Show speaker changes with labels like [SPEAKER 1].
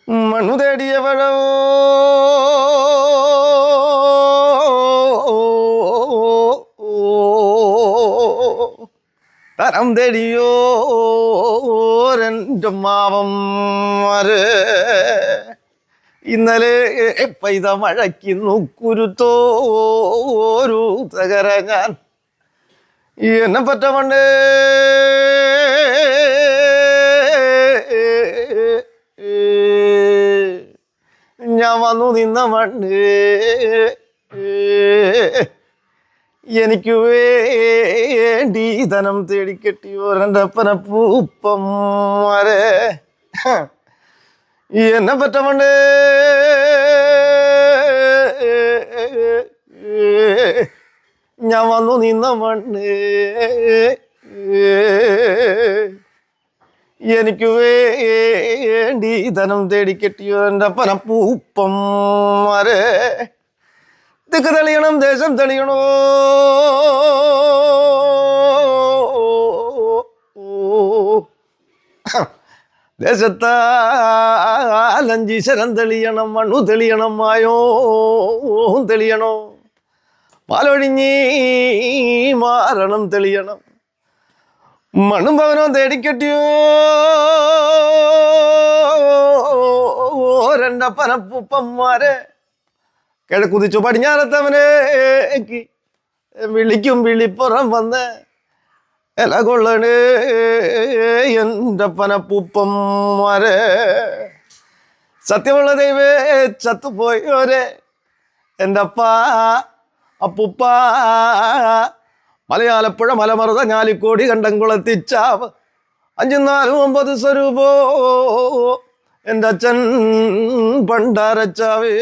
[SPEAKER 1] മണ്ണു തേടിയവഴോ തരം തേടിയോ രണ്ട് മാവം ഇന്നലെ പെയ്ത മഴയ്ക്കുന്നു കുരുത്തോരു തകര ഞാൻ എന്നെ പറ്റ പണ്ട് ഞാൻ വന്നു നിന്ന മണ്ണ് എനിക്ക് വേണ്ടി ധനം തേടിക്കെട്ടിയോരെൻ്റെ അപ്പന പൂപ്പന്മാരെ എന്നെ പറ്റ പണ്ട് ഞാൻ വന്നു നിന്ന മണ്ണ് എനിക്ക് വേണ്ടി ധനം തേടിക്കെട്ടിയോ എൻ്റെ അപ്പന പൂപ്പന്മാരെ ദിക്ക് തെളിയണം ദേശം തെളിയണോ ദേശത്താലഞ്ചീശ്വരം തെളിയണം മണ്ണു തെളിയണം മായോ തെളിയണോ പാലൊഴിഞ്ഞീ മാരണം തെളിയണം മണ്ണും പവനോ തേടിക്കെട്ടിയോ രണ്ടപ്പനപ്പൂപ്പന്മാരെ കിഴക്കുതിച്ചു പടിഞ്ഞാറത്തവനേക്ക് വിളിക്കും വിളിപ്പുറം വന്ന് ഇല കൊള്ളണേ എൻ്റെ പനപ്പൂപ്പന്മാരെ സത്യമുള്ള ദൈവേ ചത്തുപോയോരെ എൻ്റെ അപ്പ അപ്പുപ്പ മലയാലപ്പുഴ മലമറുത ഞാലിക്കോടി കണ്ടംകുളത്തിച്ചാവ് 5 4 9 സ്വരൂപോ എൻ്റെ അച്ഛൻ പണ്ടാരച്ചാവേ